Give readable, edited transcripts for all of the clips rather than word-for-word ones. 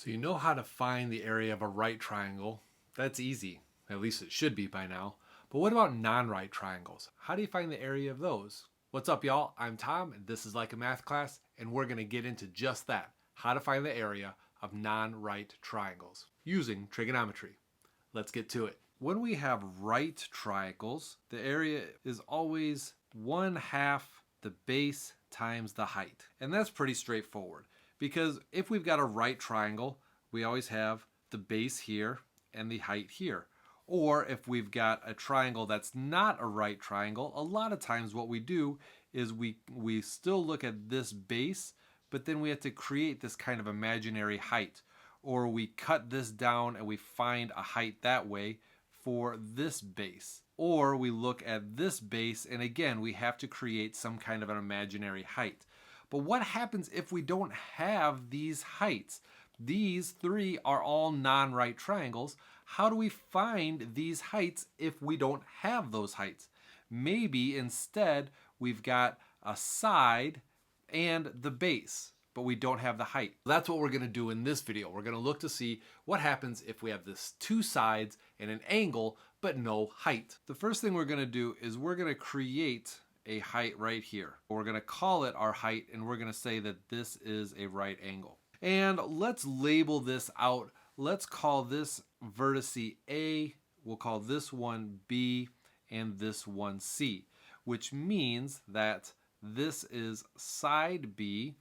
So you know how to find the area of a right triangle. That's easy. At least it should be by now. But what about non-right triangles? How do you find the area of those? What's up, y'all? I'm Tom, and this is Like a Math Class, and we're going to get into just that. How to find the area of non-right triangles using trigonometry. Let's get to it. When we have right triangles, the area is always 1/2 the base times the height. And that's pretty straightforward. Because if we've got a right triangle, we always have the base here and the height here. Or if we've got a triangle that's not a right triangle, a lot of times what we do is we still look at this base, but then we have to create this kind of imaginary height. Or we cut this down and we find a height that way for this base. Or we look at this base and again we have to create some kind of an imaginary height. But what happens if we don't have these heights? These three are all non-right triangles. How do we find these heights if we don't have those heights? Maybe instead we've got a side and the base, but we don't have the height. That's what we're going to do in this video. We're going to look to see what happens if we have this two sides and an angle, but no height. The first thing we're going to do is we're going to create a height right here. We're going to call it our height, and we're going to say that this is a right angle. And let's label this out. Let's call this vertex A, we'll call this one B, and this one C, which means that this is side B,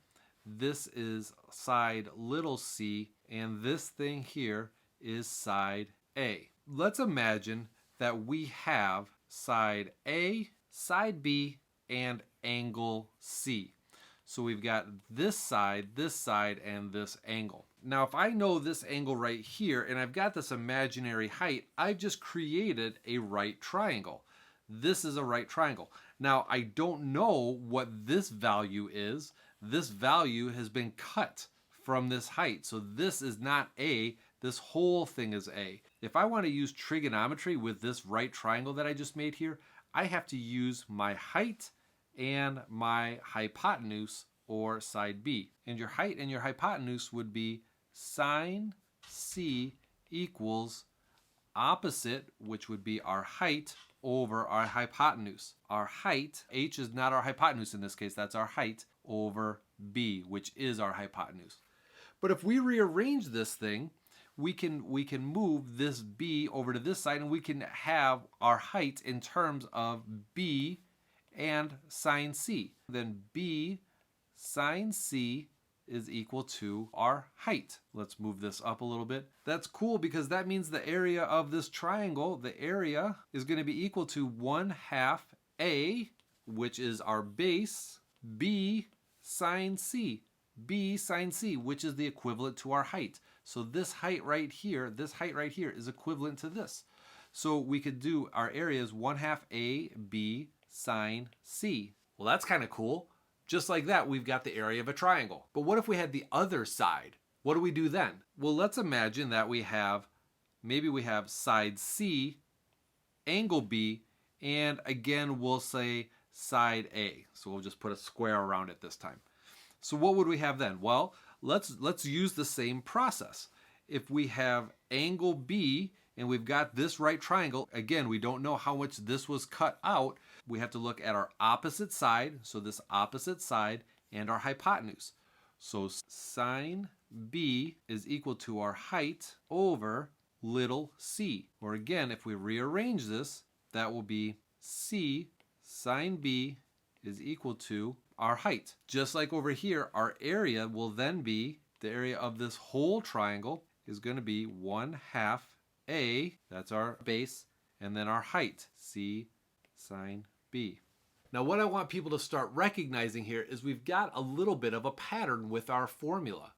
this is side little c, and this thing here is side A. Let's imagine that we have side A, side B, and angle C. So we've got this side, and this angle. Now if I know this angle right here, and I've got this imaginary height, I've just created a right triangle. This is a right triangle. Now I don't know what this value is. This value has been cut from this height. So this is not A, this whole thing is A. If I want to use trigonometry with this right triangle that I just made here, I have to use my height and my hypotenuse, or side B. And your height and your hypotenuse would be sine C equals opposite, which would be our height, over our hypotenuse. Our height, H is not our hypotenuse in this case, that's our height, over B, which is our hypotenuse. But if we rearrange this thing, we can move this B over to this side and we can have our height in terms of B and sine C. Then B sine C is equal to our height. Let's move this up a little bit. That's cool because that means the area of this triangle, the area is going to be equal to 1/2 A, which is our base, B sine C. B sine C, which is the equivalent to our height. So this height right here is equivalent to this. So we could do our area is 1/2 A, B sine C. Well, that's kind of cool. Just like that, we've got the area of a triangle. But what if we had the other side? What do we do then? Well, let's imagine that maybe we have side C, angle B, and again, we'll say side A. So we'll just put a square around it this time. So what would we have then? Well, let's use the same process. If we have angle B and we've got this right triangle, again, we don't know how much this was cut out. We have to look at our opposite side, so this opposite side, and our hypotenuse. So sine B is equal to our height over little c. Or again, if we rearrange this, that will be C sine B is equal to our height. Just like over here, our area will then be, the area of this whole triangle is going to be 1/2 A, that's our base, and then our height, C sine B. Now what I want people to start recognizing here is we've got a little bit of a pattern with our formula.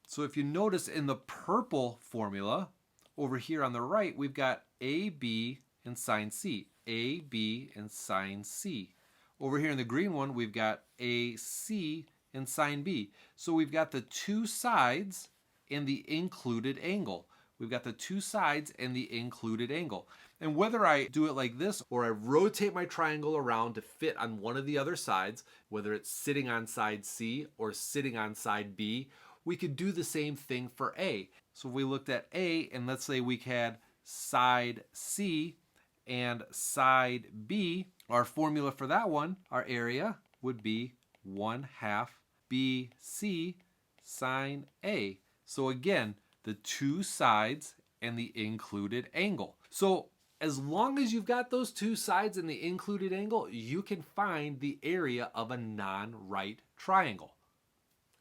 So if you notice in the purple formula, over here on the right, we've got AB and sine C. AB and sine C. Over here in the green one, we've got AC and sine B. So we've got the two sides and the included angle. We've got the two sides and the included angle. And whether I do it like this or I rotate my triangle around to fit on one of the other sides, whether it's sitting on side C or sitting on side B, we could do the same thing for A. So if we looked at A, and let's say we had side C and side B, our formula for that one, our area, would be 1/2 BC sine A. So again, the two sides and the included angle. So as long as you've got those two sides and the included angle, you can find the area of a non-right triangle.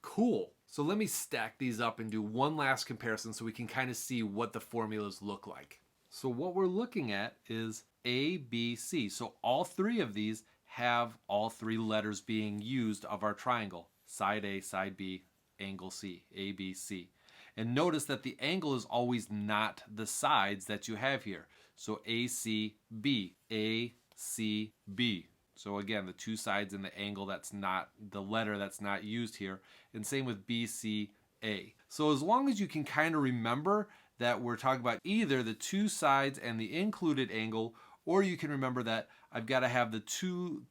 Cool. So let me stack these up and do one last comparison so we can kind of see what the formulas look like. So what we're looking at is A, B, C. So all three of these have all three letters being used of our triangle. Side A, side B, angle C, A, B, C. And notice that the angle is always not the sides that you have here. So ACB, ACB. So again, the two sides and the angle, that's not the letter that's not used here. And same with BCA. So as long as you can kind of remember that we're talking about either the two sides and the included angle, or you can remember that I've got to have the two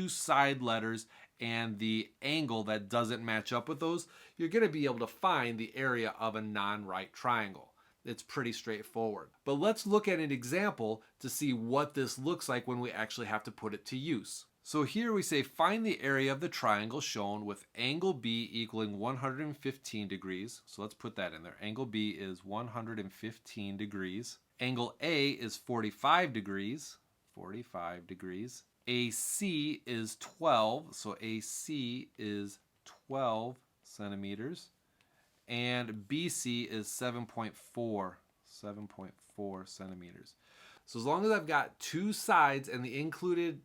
side letters and the angle that doesn't match up with those, you're going to be able to find the area of a non-right triangle. It's pretty straightforward. But let's look at an example to see what this looks like when we actually have to put it to use. So here we say find the area of the triangle shown with angle B equaling 115 degrees. So let's put that in there. Angle B is 115 degrees. Angle A is 45 degrees. 45 degrees. AC is 12. So AC is 12 centimeters. And BC is 7.4 centimeters. So as long as I've got two sides and the included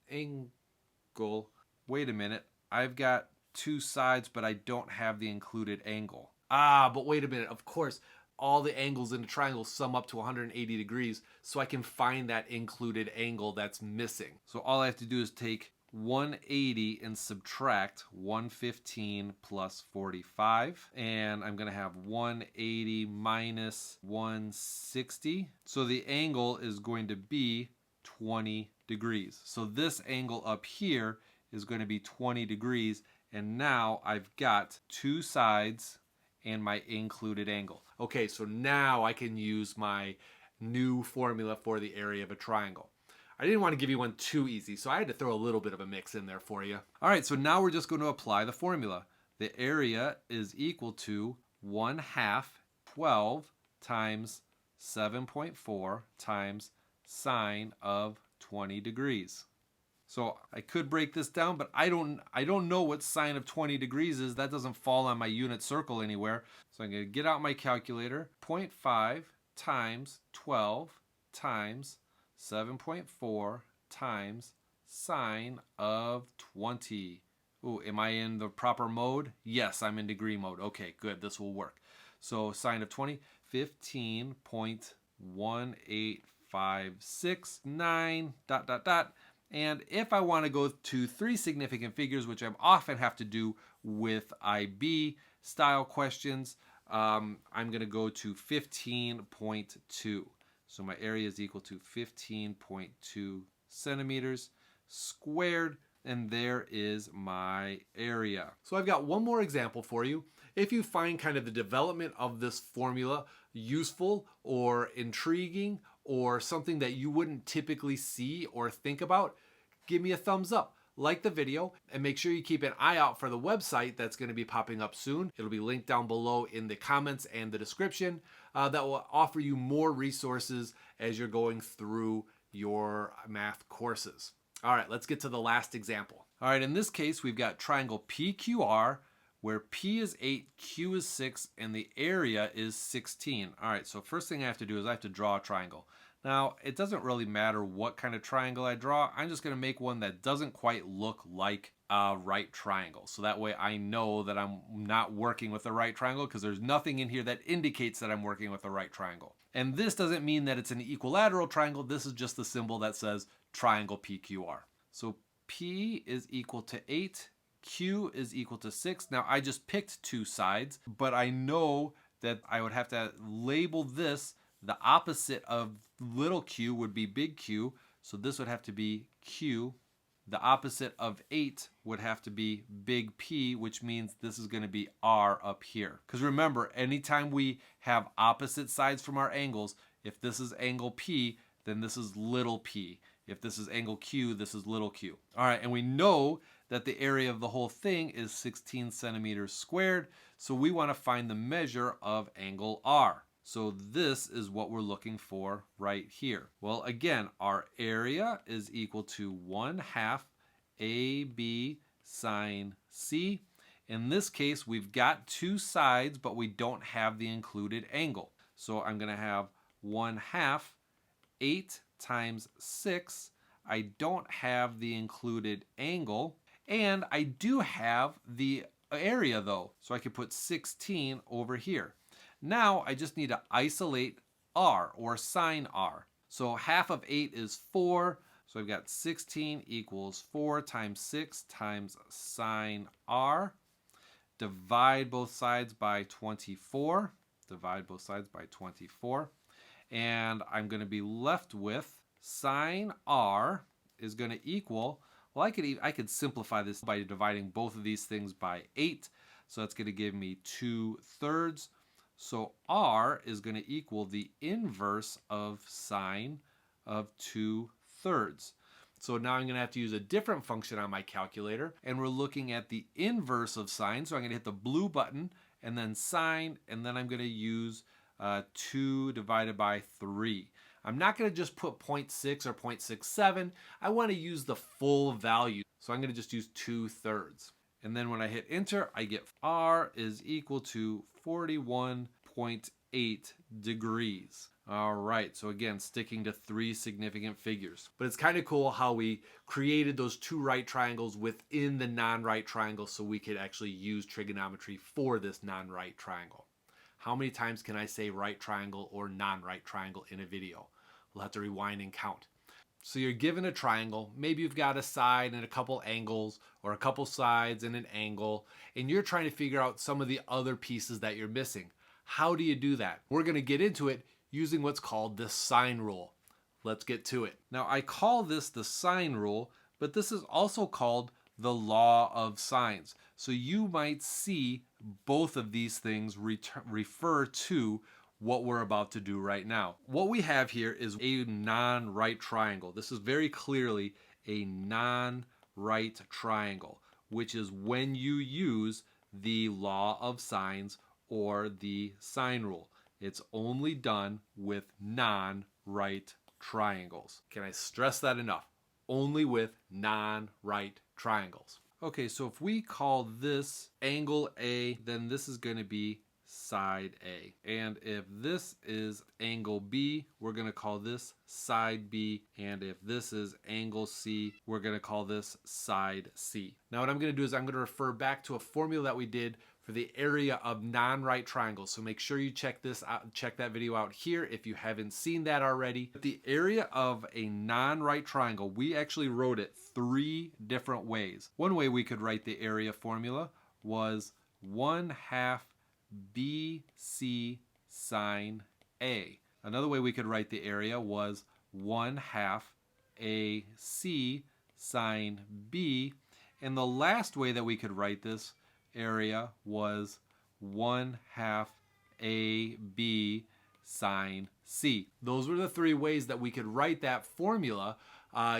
angle, wait a minute, I've got two sides but I don't have the included angle. But wait a minute, of course, all the angles in the triangle sum up to 180 degrees, so I can find that included angle that's missing. So all I have to do is take 180 and subtract 115 plus 45, and I'm going to have 180 minus 160. So the angle is going to be 20 degrees. So this angle up here is going to be 20 degrees, and now I've got two sides and my included angle. Okay, so now I can use my new formula for the area of a triangle. I didn't want to give you one too easy, so I had to throw a little bit of a mix in there for you. All right, so now we're just going to apply the formula. The area is equal to 1/2 12 times 7.4 times sine of 20 degrees. So I could break this down, but I don't know what sine of 20 degrees is. That doesn't fall on my unit circle anywhere. So I'm going to get out my calculator. 0.5 times 12 times 7.4 times sine of 20. Ooh, am I in the proper mode? Yes, I'm in degree mode. Okay, good. This will work. So sine of 20, 15.18569 ... And if I want to go to three significant figures, which I often have to do with IB style questions, I'm going to go to 15.2. So my area is equal to 15.2 centimeters squared, and there is my area. So I've got one more example for you. If you find kind of the development of this formula useful or intriguing or something that you wouldn't typically see or think about, give me a thumbs up, like the video, and make sure you keep an eye out for the website that's going to be popping up soon. It'll be linked down below in the comments and the description that will offer you more resources as you're going through your math courses. All right, let's get to the last example. All right, in this case, we've got triangle PQR, where P is 8, Q is 6, and the area is 16. All right, so first thing I have to do is I have to draw a triangle. Now, it doesn't really matter what kind of triangle I draw. I'm just going to make one that doesn't quite look like a right triangle. So that way I know that I'm not working with a right triangle, because there's nothing in here that indicates that I'm working with a right triangle. And this doesn't mean that it's an equilateral triangle. This is just the symbol that says triangle PQR. So P is equal to 8. Q is equal to 6. Now I just picked two sides, but I know that I would have to label this. The opposite of little q would be big Q. So this would have to be Q the opposite of 8 would have to be big P, which means this is going to be R up here. Because remember, anytime we have opposite sides from our angles, if this is angle P, then this is little p. If this is angle Q, this is little q. All right, and we know that the area of the whole thing is 16 centimeters squared, so we want to find the measure of angle R. So this is what we're looking for right here. Well, again, our area is equal to 1/2 AB sine C. In this case, we've got two sides, but we don't have the included angle. So I'm going to have 1/2 8 times 6. I don't have the included angle, and I do have the area though, so I can put 16 over here. Now I just need to isolate R, or sine R. So half of 8 is 4, so I've got 16 equals 4 times 6 times sine R. Divide both sides by 24. Divide both sides by 24. And I'm going to be left with sine R is going to equal, well, I could simplify this by dividing both of these things by 8. So that's going to give me 2/3. So R is going to equal the inverse of sine of 2/3. So now I'm going to have to use a different function on my calculator, and we're looking at the inverse of sine. So I'm going to hit the blue button and then sine, and then I'm going to use 2 divided by 3. I'm not going to just put 0.6 or 0.67. I want to use the full value. So I'm going to just use 2/3. And then when I hit enter, I get R is equal to 41.8 degrees. All right, so again, sticking to 3 significant figures. But it's kind of cool how we created those 2 right triangles within the non-right triangle so we could actually use trigonometry for this non-right triangle. How many times can I say right triangle or non-right triangle in a video? We'll have to rewind and count. So you're given a triangle, maybe you've got a side and a couple angles, or a couple sides and an angle, and you're trying to figure out some of the other pieces that you're missing. How do you do that? We're going to get into it using what's called the sine rule. Let's get to it. Now I call this the sine rule, but this is also called the law of sines. So you might see both of these things refer to what we're about to do right now. What we have here is a non-right triangle. This is very clearly a non-right triangle, which is when you use the law of sines or the sine rule. It's only done with non-right triangles. Can I stress that enough? Only with non-right triangles. Okay, so if we call this angle A, then this is going to be side A. And if this is angle B, we're going to call this side B. And if this is angle C, we're going to call this side C. Now what I'm going to do is I'm going to refer back to a formula that we did for the area of non-right triangles. So make sure you check this out, check that video out here if you haven't seen that already. The area of a non-right triangle, we actually wrote it 3 different ways. One way we could write the area formula was 1/2 BC sine A. Another way we could write the area was 1/2 AC sine B. And the last way that we could write this area was 1/2 AB sine C. Those were the 3 ways that we could write that formula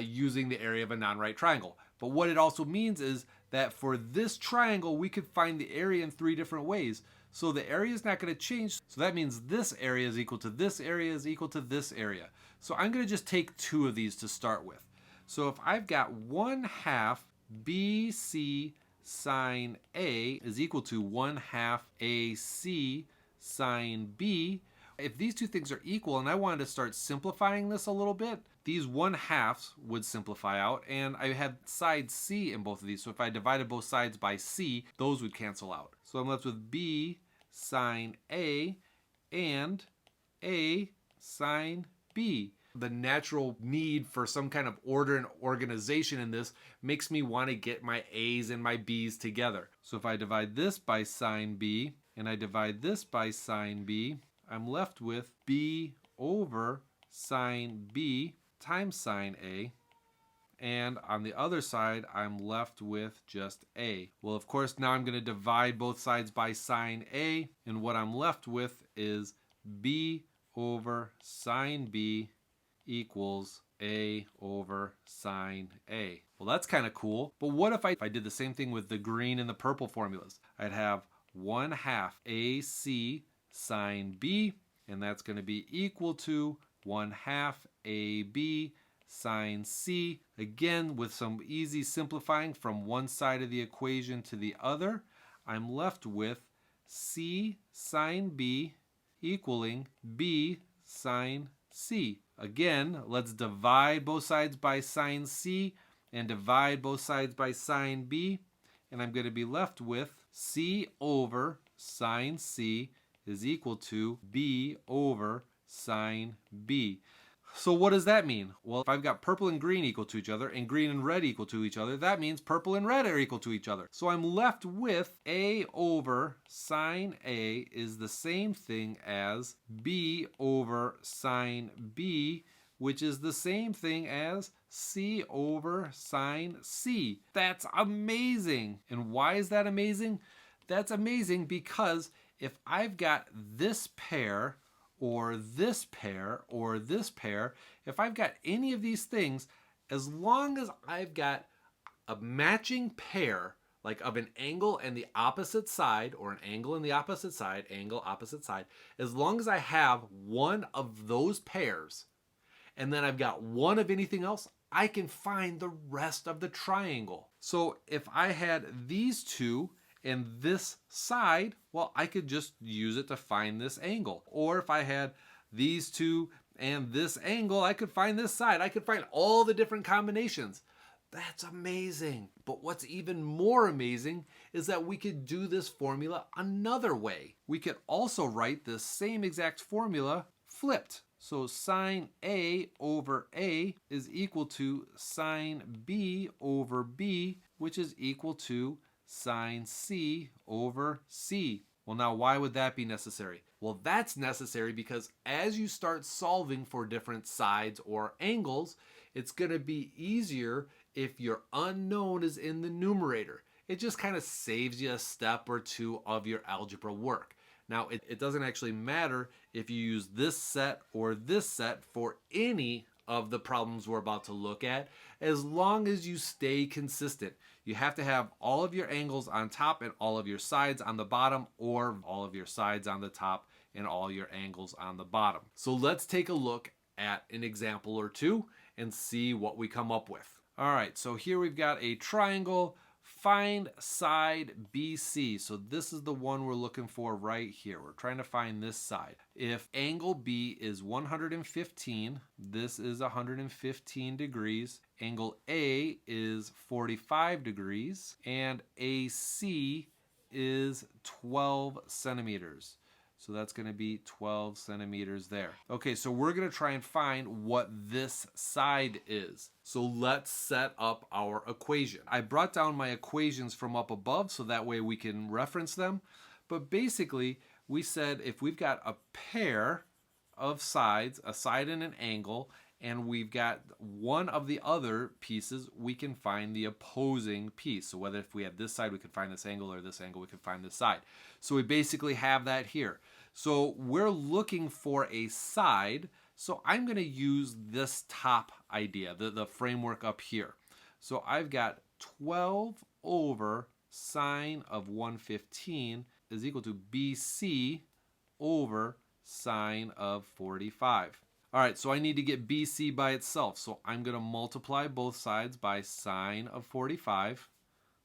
using the area of a non-right triangle. But what it also means is that for this triangle, we could find the area in 3 different ways. So the area is not going to change. So that means this area is equal to this area is equal to this area. So I'm going to just take 2 of these to start with. So if I've got 1/2 BC sine A is equal to 1/2 AC sine B. If these 2 things are equal and I wanted to start simplifying this a little bit, these 1/2s would simplify out, and I had side C in both of these. So if I divided both sides by C, those would cancel out. So I'm left with B sine A and A sine B. The natural need for some kind of order and organization in this makes me want to get my A's and my B's together. So if I divide this by sine B and I divide this by sine B, I'm left with B over sine B times sine A. and on the other side, I'm left with just a. Well, of course, now I'm going to divide both sides by sine a, and what I'm left with is b over sine b equals a over sine a. Well, that's kind of cool, but what if I did the same thing with the green and the purple formulas? I'd have 1/2 ac sine b, and that's going to be equal to 1/2 ab sine c. Again, with some easy simplifying from one side of the equation to the other, I'm left with c sine b equaling b sine c. Again, let's divide both sides by sine c and divide both sides by sine b, and I'm going to be left with c over sine c is equal to b over sine b. So what does that mean? Well, if I've got purple and green equal to each other and green and red equal to each other, that means purple and red are equal to each other. So I'm left with a over sine a is the same thing as b over sine b, which is the same thing as c over sine c. That's amazing. And why is that amazing? That's amazing because if I've got this pair or this pair or this pair, if I've got any of these things, as long as I've got a matching pair, like of an angle and the opposite side, or an angle and the opposite side, angle, opposite side, as long as I have one of those pairs, and then I've got one of anything else, I can find the rest of the triangle. So if I had these two and this side, well, I could just use it to find this angle. Or if I had these two and this angle, I could find this side. I could find all the different combinations. That's amazing. But what's even more amazing is that we could do this formula another way. We could also write this same exact formula flipped. So sine A over A is equal to sine B over B, which is equal to sine C over C. Well, now why would that be necessary? Well, that's necessary because as you start solving for different sides or angles, it's going to be easier if your unknown is in the numerator. It just kind of saves you a step or two of your algebra work. Now, it doesn't actually matter if you use this set or this set for any of the problems we're about to look at, as long as you stay consistent. You have to have all of your angles on top and all of your sides on the bottom, or all of your sides on the top and all your angles on the bottom. So let's take a look at an example or two and see what we come up with. All right, so here we've got a triangle. Find side BC. So this is the one we're looking for right here. We're trying to find this side. If angle B is 115, this is 115 degrees. Angle A is 45 degrees, and AC is 12 centimeters. So that's going to be 12 centimeters there. Okay, so we're going to try and find what this side is. So let's set up our equation. I brought down my equations from up above so that way we can reference them. But basically, we said if we've got a pair of sides, a side and an angle, and we've got one of the other pieces, we can find the opposing piece. So whether if we have this side, we can find this angle, or this angle, we can find this side. So we basically have that here. So we're looking for a side. So I'm going to use this top idea, the framework up here. So I've got 12 over sine of 115 is equal to BC over sine of 45. All right, so I need to get BC by itself. So I'm going to multiply both sides by sine of 45.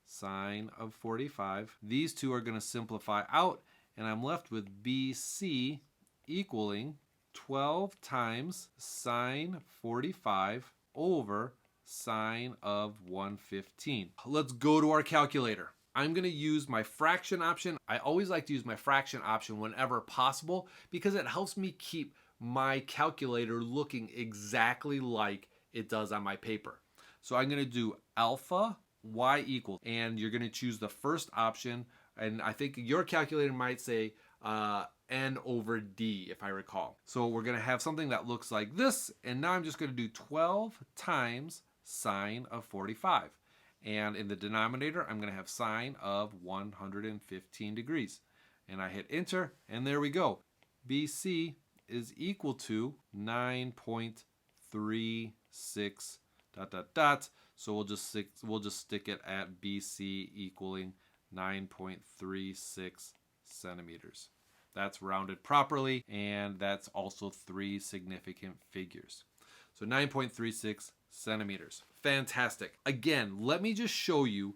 Sine of 45. These two are going to simplify out, and I'm left with BC equaling 12 times sine 45 over sine of 115. Let's go to our calculator. I'm going to use my fraction option. I always like to use my fraction option whenever possible because it helps me keep my calculator looking exactly like it does on my paper. So I'm going to do alpha y equals, and you're going to choose the first option, and I think your calculator might say n over d, if I recall. So we're going to have something that looks like this, and now I'm just going to do 12 times sine of 45. And in the denominator, I'm going to have sine of 115 degrees. And I hit enter, and there we go. BC is equal to 9.36 ... So we'll just stick it at BC equaling 9.36 centimeters. That's rounded properly, and that's also 3 significant figures. So 9.36 centimeters. Fantastic. Again, let me just show you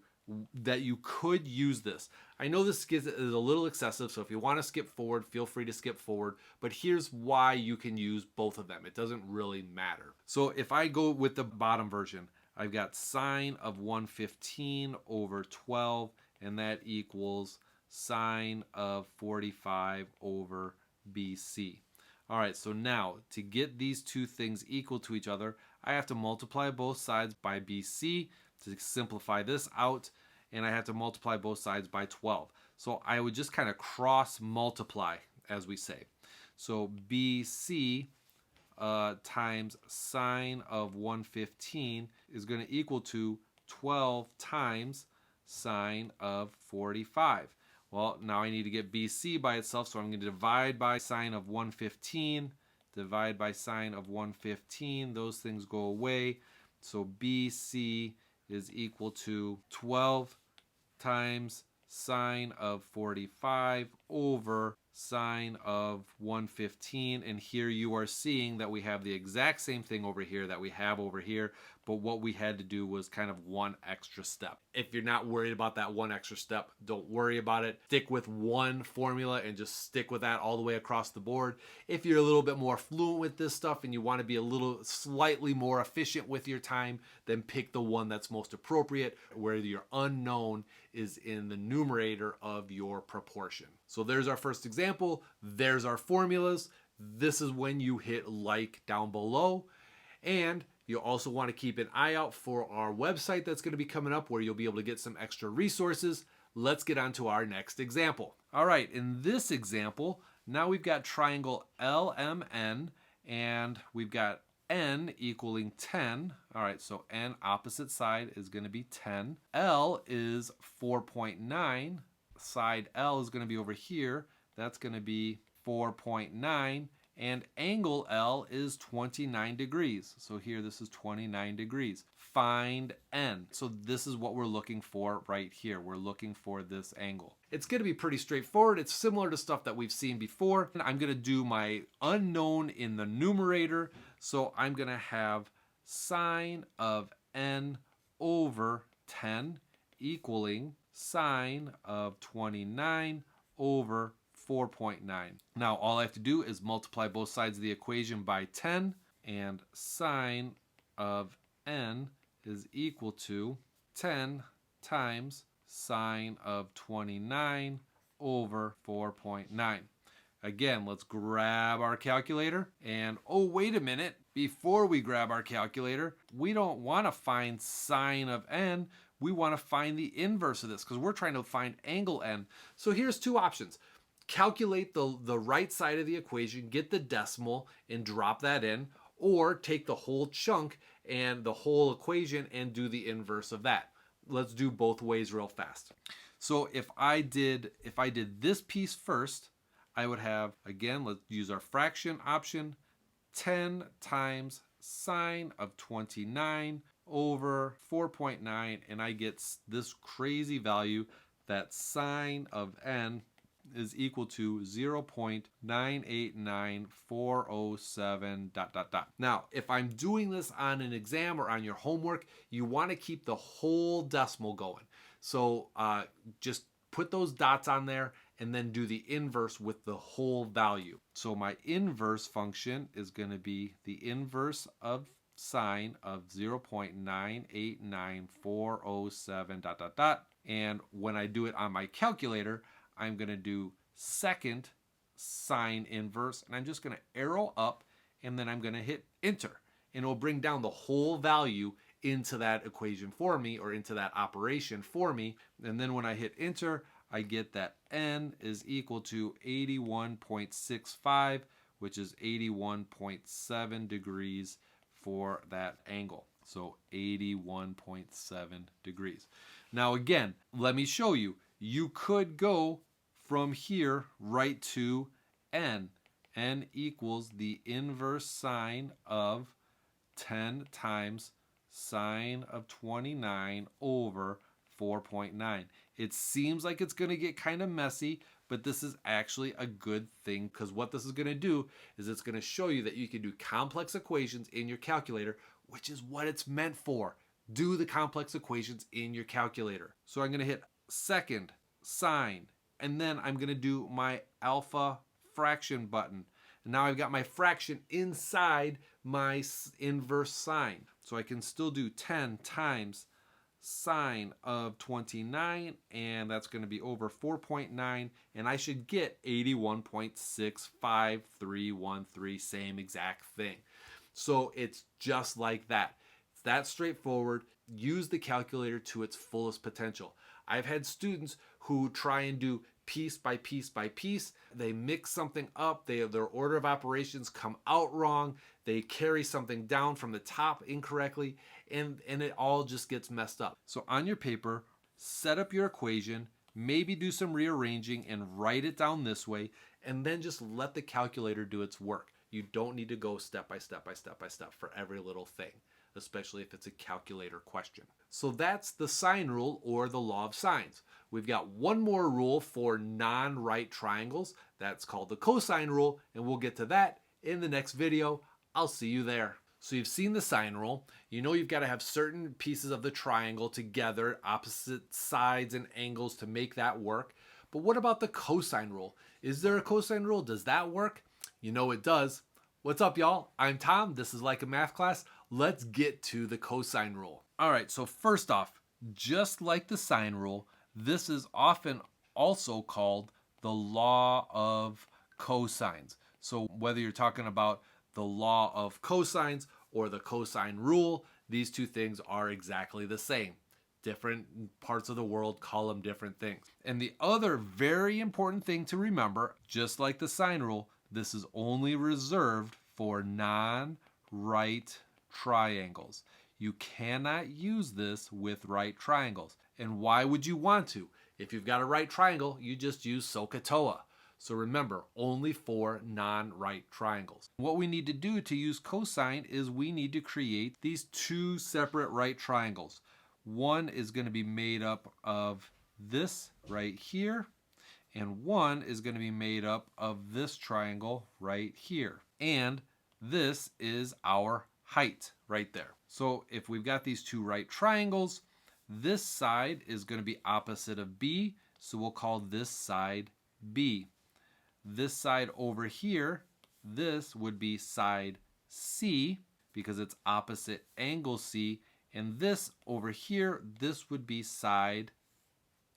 that you could use this. I know this is a little excessive, so if you want to skip forward, feel free to skip forward, but here's why you can use both of them. It doesn't really matter. So if I go with the bottom version, I've got sine of 115 over 12, and that equals sine of 45 over BC. All right, so now to get these two things equal to each other, I have to multiply both sides by BC to simplify this out, and I have to multiply both sides by 12. So I would just kind of cross multiply, as we say. So BC times sine of 115 is going to equal to 12 times sine of 45. Well, now I need to get BC by itself, so I'm going to divide by sine of 115, divide by sine of 115. Those things go away. So BC is equal to 12 times sine of 45 over sine of 115. And here you are seeing that we have the exact same thing over here that we have over here, but what we had to do was kind of one extra step. If you're not worried about that one extra step, don't worry about it. Stick with one formula and just stick with that all the way across the board. If you're a little bit more fluent with this stuff and you want to be a little slightly more efficient with your time, then pick the one that's most appropriate, where your unknown is in the numerator of your proportion. So there's our first example. There's our formulas. This is when you hit like down below. And you also want to keep an eye out for our website that's going to be coming up, where you'll be able to get some extra resources. Let's get on to our next example. All right, in this example, now we've got triangle LMN, and we've got N equaling 10. All right, so N opposite side is going to be 10. L is 4.9. Side L is going to be over here. That's going to be 4.9. And angle L is 29 degrees. So here, this is 29 degrees. Find N. So this is what we're looking for right here. We're looking for this angle. It's going to be pretty straightforward. It's similar to stuff that we've seen before. I'm going to do my unknown in the numerator. So I'm going to have sine of N over 10 equaling sine of 29 over 4.9. Now all I have to do is multiply both sides of the equation by 10, and sine of N is equal to 10 times sine of 29 over 4.9. Again, let's grab our calculator. And oh, wait a minute. Before we grab our calculator, we don't want to find sine of N. We want to find the inverse of this, because we're trying to find angle N. So here's two options. Calculate the right side of the equation, get the decimal, and drop that in, or take the whole chunk and the whole equation and do the inverse of that. Let's do both ways real fast. So if I did this piece first, I would have, again, let's use our fraction option, 10 times sine of 29 over 4.9, and I get this crazy value that sine of N is equal to 0.989407 ... Now, if I'm doing this on an exam or on your homework, you want to keep the whole decimal going. So just put those dots on there and then do the inverse with the whole value. So my inverse function is going to be the inverse of sine of 0.989407 ... And when I do it on my calculator, I'm going to do second sine inverse, and I'm just going to arrow up, and then I'm going to hit enter, and it'll bring down the whole value into that equation for me, or into that operation for me. And then when I hit enter, I get that N is equal to 81.65, which is 81.7 degrees for that angle. So 81.7 degrees. Now again, let me show you. You could go from here right to n. N equals the inverse sine of 10 times sine of 29 over 4.9. It seems like it's going to get kind of messy, but this is actually a good thing, because what this is going to do is it's going to show you that you can do complex equations in your calculator, which is what it's meant for. Do the complex equations in your calculator. So I'm going to hit second sine, and then I'm going to do my alpha fraction button. And now I've got my fraction inside my inverse sine. So I can still do 10 times sine of 29, and that's going to be over 4.9, and I should get 81.65313, same exact thing. So it's just like that. It's that straightforward. Use the calculator to its fullest potential. I've had students who try and do piece by piece by piece. They mix something up. Their order of operations come out wrong. They carry something down from the top incorrectly, and it all just gets messed up. So on your paper, set up your equation, maybe do some rearranging and write it down this way, and then just let the calculator do its work. You don't need to go step by step by step by step for every little thing, especially if it's a calculator question. So that's the sine rule, or the law of sines. We've got one more rule for non-right triangles. That's called the cosine rule, and we'll get to that in the next video. I'll see you there. So you've seen the sine rule. You know you've got to have certain pieces of the triangle together, opposite sides and angles, to make that work. But what about the cosine rule? Is there a cosine rule? Does that work? You know it does. What's up, y'all? I'm Tom. This is Like a Math Class. Let's get to the cosine rule. All right, so first off, just like the sine rule, this is often also called the law of cosines. So whether you're talking about the law of cosines or the cosine rule, these two things are exactly the same. Different parts of the world call them different things. And the other very important thing to remember, just like the sine rule, this is only reserved for non-right triangles. You cannot use this with right triangles. And why would you want to? If you've got a right triangle, you just use SOHCAHTOA. So remember, only for non-right triangles. What we need to do to use cosine is we need to create these two separate right triangles. One is going to be made up of this right here, and one is going to be made up of this triangle right here. And this is our height right there. So if we've got these two right triangles, this side is going to be opposite of B, so we'll call this side B. This side over here, this would be side C, because it's opposite angle C, and this over here, this would be side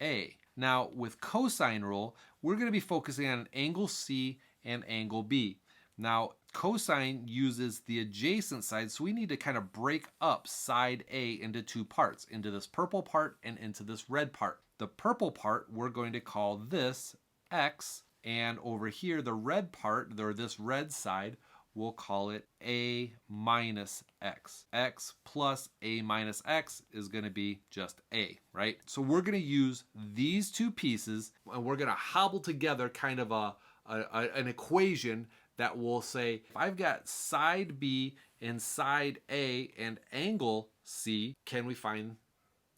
A. Now with cosine rule, we're going to be focusing on angle C and angle B. Now cosine uses the adjacent side, so we need to kind of break up side A into two parts, into this purple part and into this red part. The purple part we're going to call this X, and over here the red part, or this red side, we'll call it A minus X. X plus A minus X is going to be just A, right? So we're going to use these two pieces, and we're going to hobble together kind of an equation that will say, if I've got side B and side A and angle C, can we find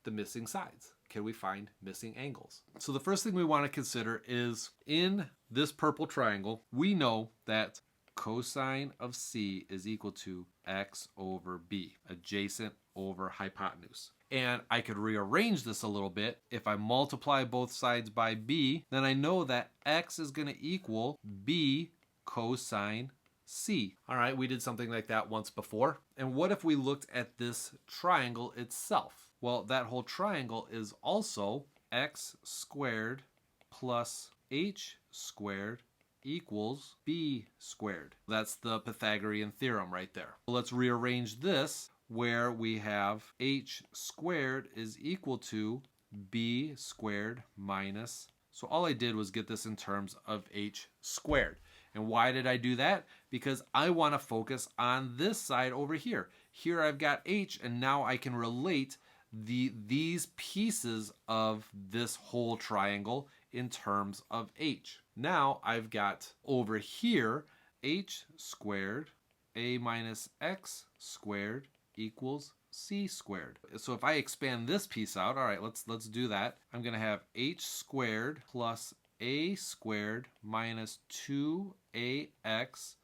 the missing sides? Can we find missing angles? So the first thing we want to consider is, in this purple triangle, we know that cosine of C is equal to X over B, adjacent over hypotenuse. And I could rearrange this a little bit. If I multiply both sides by B, then I know that X is going to equal B cosine C. All right, we did something like that once before. And what if we looked at this triangle itself? Well, that whole triangle is also x squared plus h squared equals b squared. That's the Pythagorean theorem right there. Let's rearrange this, where we have h squared is equal to b squared minus, so all I did was get this in terms of h squared. And why did I do that? Because I want to focus on this side over here. Here I've got h, and now I can relate these pieces of this whole triangle in terms of h. Now I've got over here h squared a minus x squared equals c squared. So if I expand this piece out, all right, let's do that. I'm going to have h squared plus a squared minus 2ax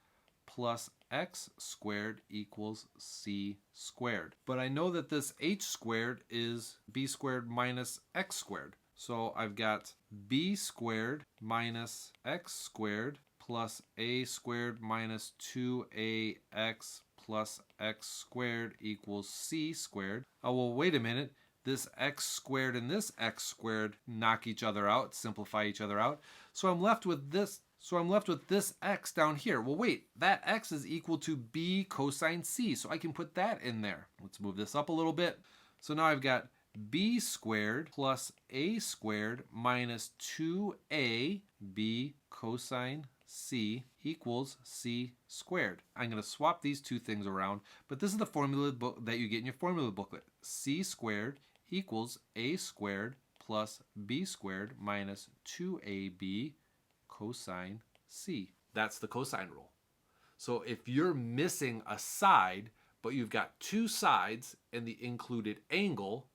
plus x squared equals c squared. But I know that this h squared is b squared minus x squared. So I've got b squared minus x squared plus a squared minus 2ax plus x squared equals c squared. Oh, well, wait a minute. This x squared and this x squared knock each other out, simplify each other out. So I'm left with this. So I'm left with this x down here. Well, wait, that x is equal to b cosine c, so I can put that in there. Let's move this up a little bit. So now I've got b squared plus a squared minus 2a b cosine c equals c squared. I'm going to swap these two things around, but this is the formula book that you get in your formula booklet. C squared equals a squared plus b squared minus 2ab cosine c. That's the cosine rule. So if you're missing a side, but you've got two sides and the included angle,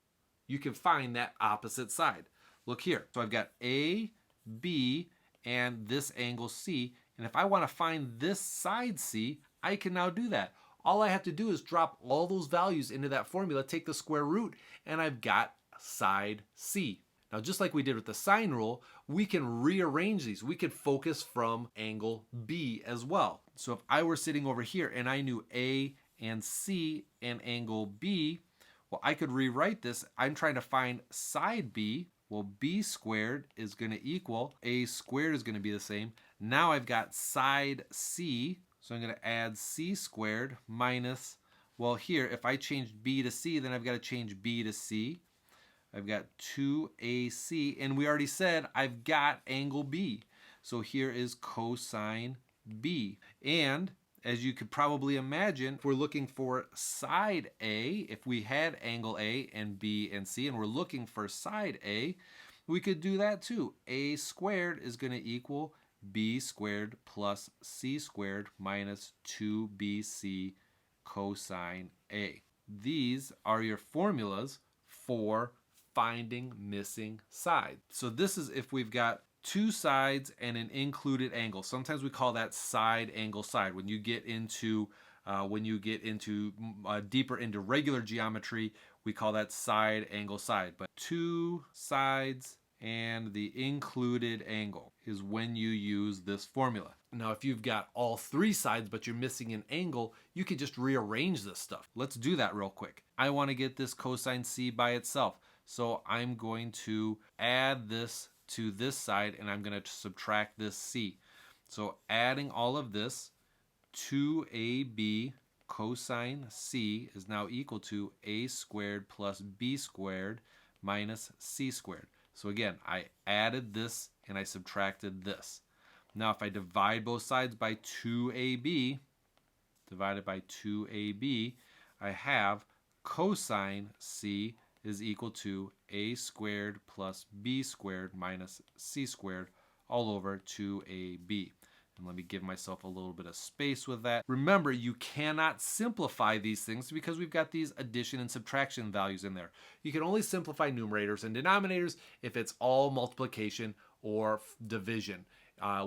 you can find that opposite side. Look here. So I've got A, B, and this angle C. And if I want to find this side C, I can now do that. All I have to do is drop all those values into that formula, take the square root, and I've got side C. Now, just like we did with the sine rule, we can rearrange these. We could focus from angle B as well. So if I were sitting over here and I knew A and C and angle B, well, I could rewrite this. I'm trying to find side B. Well, B squared is going to equal, A squared is going to be the same. Now I've got side C, so I'm going to add C squared minus, well, here, if I change B to C, then I've got to change B to C. I've got 2AC, and we already said I've got angle B. So here is cosine B. And as you could probably imagine, if we're looking for side A, if we had angle A and B and C, and we're looking for side A, we could do that too. A squared is going to equal B squared plus C squared minus 2BC cosine A. These are your formulas for finding missing sides. So this is if we've got two sides and an included angle. Sometimes we call that side angle side. When you get into deeper into regular geometry, we call that side angle side. But two sides and the included angle is when you use this formula. Now, if you've got all three sides but you're missing an angle, you can just rearrange this stuff. Let's do that real quick. I want to get this cosine C by itself. So I'm going to add this to this side and I'm going to subtract this C. So adding all of this, 2AB cosine C is now equal to A squared plus B squared minus C squared. So again, I added this and I subtracted this. Now if I divide both sides by 2AB, divided by 2AB, I have cosine C is equal to A squared plus B squared minus C squared all over 2AB. And let me give myself a little bit of space with that. Remember, you cannot simplify these things because we've got these addition and subtraction values in there. You can only simplify numerators and denominators if it's all multiplication or division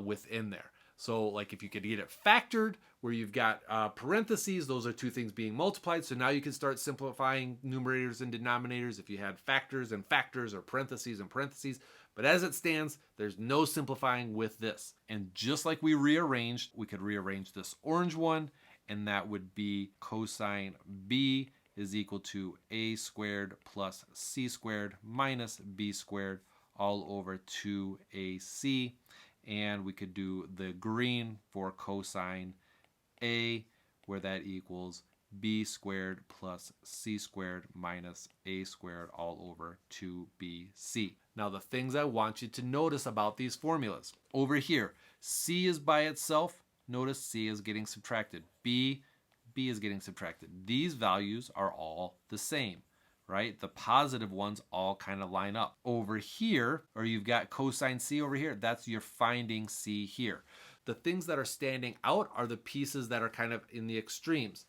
within there. So like if you could get it factored where you've got parentheses, those are two things being multiplied. So now you can start simplifying numerators and denominators if you had factors and factors or parentheses and parentheses. But as it stands, there's no simplifying with this. And just like we rearranged, we could rearrange this orange one, and that would be cosine B is equal to A squared plus C squared minus B squared all over 2AC. And we could do the green for cosine A, where that equals B squared plus C squared minus A squared all over 2BC. Now the things I want you to notice about these formulas. Over here, C is by itself. Notice C is getting subtracted. B, b is getting subtracted. These values are all the same, right? The positive ones all kind of line up. Over here, or you've got cosine c over here, that's you're finding c here. The things that are standing out are the pieces that are kind of in the extremes.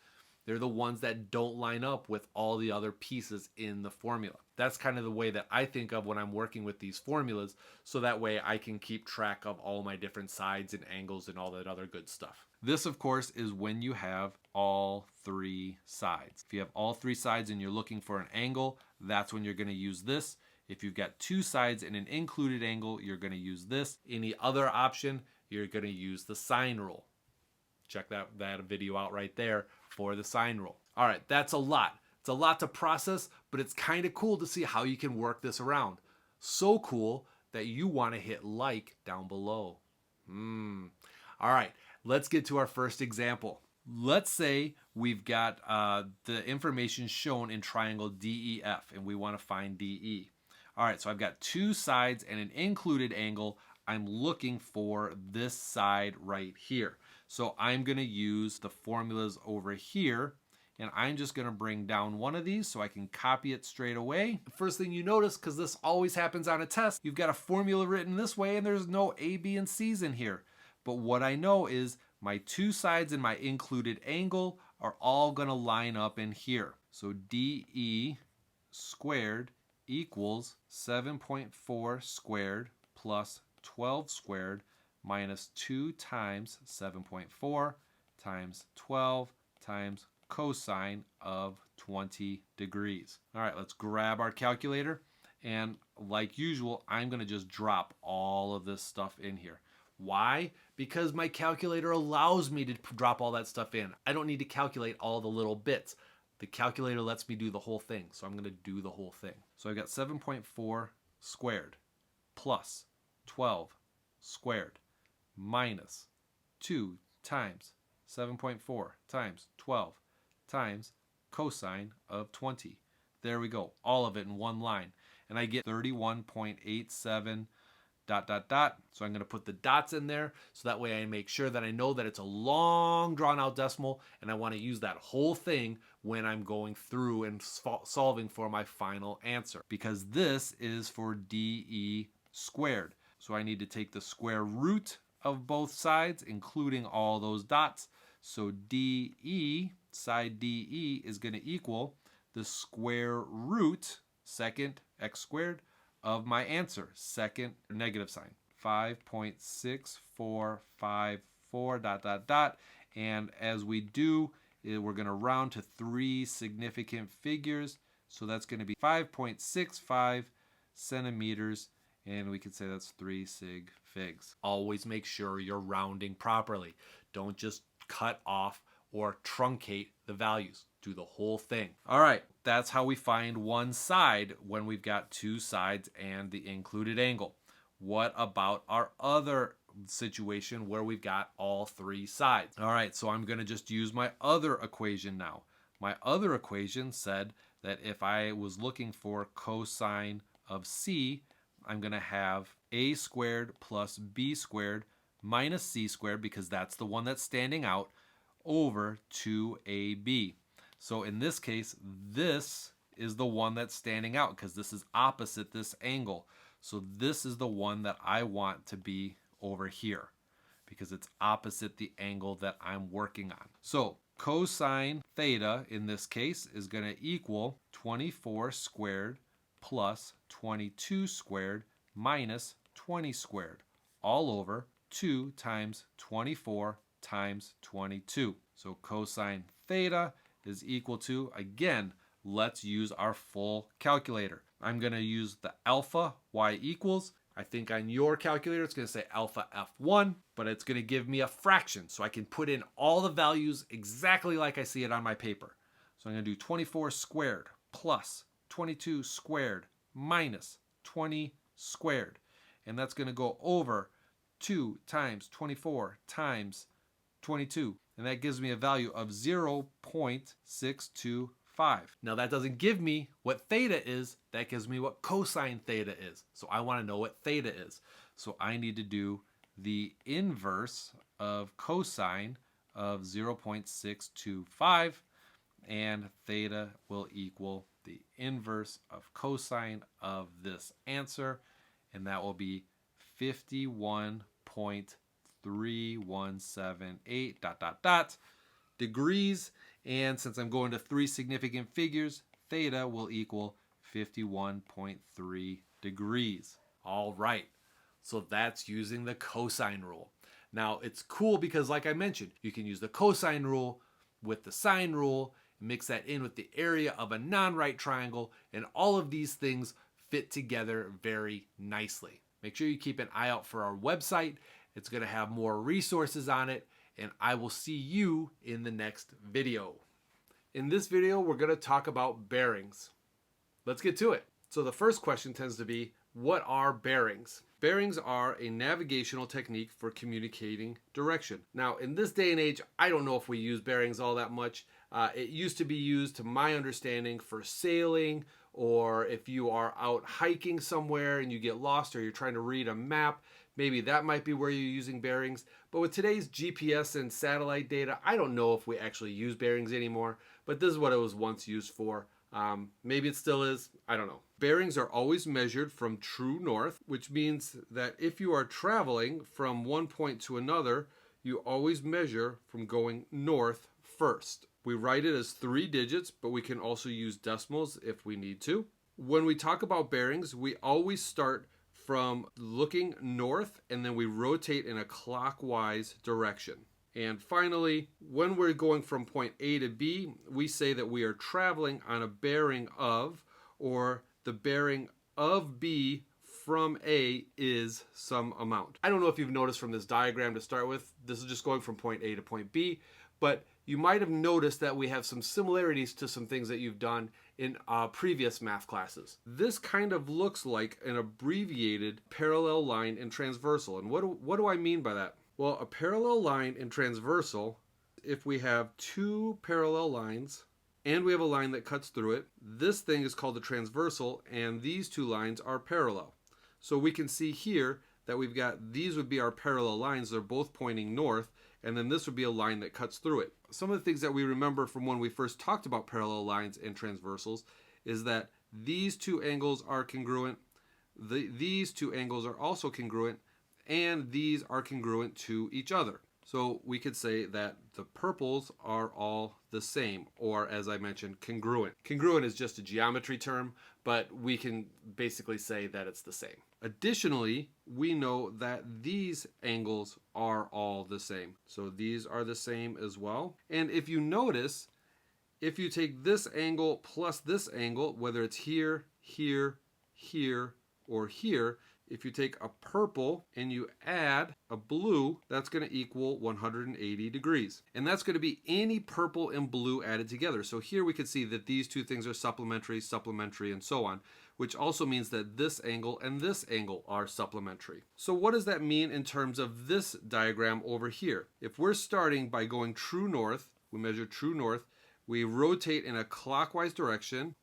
They're the ones that don't line up with all the other pieces in the formula. That's kind of the way that I think of when I'm working with these formulas, so that way I can keep track of all my different sides and angles and all that other good stuff. This, of course, is when you have all three sides. If you have all three sides and you're looking for an angle, that's when you're going to use this. If you've got two sides and an included angle, you're going to use this. Any other option, you're going to use the sine rule. Check that video out right there for the sine rule. All right, that's a lot. It's a lot to process, but it's kind of cool to see how you can work this around. So cool that you want to hit like down below. All right, let's get to our first example. Let's say we've got the information shown in triangle DEF, and we want to find DE. All right, so I've got two sides and an included angle. I'm looking for this side right here. So I'm going to use the formulas over here, and I'm just going to bring down one of these so I can copy it straight away. The first thing you notice, because this always happens on a test, you've got a formula written this way and there's no A, B, and C's in here. But what I know is my two sides and my included angle are all going to line up in here. So DE squared equals 7.4 squared plus 12 squared minus 2 times 7.4 times 12 times cosine of 20 degrees. All right, let's grab our calculator. And like usual, I'm going to just drop all of this stuff in here. Why? Because my calculator allows me to drop all that stuff in. I don't need to calculate all the little bits. The calculator lets me do the whole thing. So I'm going to do the whole thing. So I've got 7.4 squared plus 12 squared minus 2 times 7.4 times 12 times cosine of 20. There we go. All of it in one line. And I get 31.87 ... So I'm going to put the dots in there so that way I make sure that I know that it's a long drawn out decimal, and I want to use that whole thing when I'm going through and solving for my final answer, because this is for DE squared. So I need to take the square root of both sides, including all those dots. So DE, side DE, is going to equal the square root, second x squared, of my answer, second negative sign, 5.6454 ... And as we do, we're going to round to three significant figures. So that's going to be 5.65 centimeters, and we could say that's 3 sig figs. Always make sure you're rounding properly. Don't just cut off or truncate the values. Do the whole thing. All right, that's how we find one side when we've got two sides and the included angle. What about our other situation where we've got all three sides? All right, so I'm going to just use my other equation now. My other equation said that if I was looking for cosine of c, I'm going to have a squared plus b squared minus c squared, because that's the one that's standing out, over 2ab. So in this case, this is the one that's standing out because this is opposite this angle. So this is the one that I want to be over here because it's opposite the angle that I'm working on. So cosine theta in this case is going to equal 24 squared plus 22 squared minus 20 squared, all over 2 times 24 times 22. So cosine theta is equal to, again, let's use our full calculator. I'm going to use the alpha y equals. I think on your calculator it's going to say alpha f1, but it's going to give me a fraction, so I can put in all the values exactly like I see it on my paper. So I'm going to do 24 squared plus 22 squared minus 20 squared. And that's going to go over 2 times 24 times 22. And that gives me a value of 0.625. Now that doesn't give me what theta is, that gives me what cosine theta is. So I want to know what theta is. So I need to do the inverse of cosine of 0.625, and theta will equal the inverse of cosine of this answer, and that will be 51.3178 ... degrees. And since I'm going to three significant figures, theta will equal 51.3 degrees. All right, so that's using the cosine rule. Now it's cool because, like I mentioned, you can use the cosine rule with the sine rule, mix that in with the area of a non-right triangle, and all of these things fit together very nicely. Make sure you keep an eye out for our website. It's going to have more resources on it, and I will see you in the next video. In this video, we're going to talk about bearings. Let's get to it. So the first question tends to be, what are bearings? Bearings are a navigational technique for communicating direction. Now, in this day and age, I don't know if we use bearings all that much. It used to be used, to my understanding, for sailing, or if you are out hiking somewhere and you get lost or you're trying to read a map, maybe that might be where you're using bearings. But with today's GPS and satellite data, I don't know if we actually use bearings anymore, but this is what it was once used for. Maybe it still is, I don't know. Bearings are always measured from true north, which means that if you are traveling from one point to another, you always measure from going north first. We write it as 3 digits, but we can also use decimals if we need to. When we talk about bearings, we always start from looking north, and then we rotate in a clockwise direction. And finally, when we're going from point A to B, we say that we are traveling on a bearing of, or the bearing of B from A is some amount. I don't know if you've noticed from this diagram to start with, this is just going from point A to point B, but you might have noticed that we have some similarities to some things that you've done in previous math classes. This kind of looks like an abbreviated parallel line and transversal. And what do I mean by that? Well, a parallel line and transversal, if we have two parallel lines and we have a line that cuts through it, this thing is called a transversal, and these two lines are parallel. So we can see here that we've got, these would be our parallel lines, they're both pointing north, and then this would be a line that cuts through it. Some of the things that we remember from when we first talked about parallel lines and transversals is that these two angles are congruent, these two angles are also congruent, and these are congruent to each other. So we could say that the purples are all the same, or as I mentioned, congruent. Congruent is just a geometry term, but we can basically say that it's the same. Additionally, we know that these angles are all the same. So these are the same as well. And if you notice, if you take this angle plus this angle, whether it's here, here, here, or here, if you take a purple and you add a blue, that's going to equal 180 degrees. And that's going to be any purple and blue added together. So here we can see that these two things are supplementary, supplementary, and so on, which also means that this angle and this angle are supplementary. So what does that mean in terms of this diagram over here? If we're starting by going true north, we measure true north, we rotate in a clockwise direction,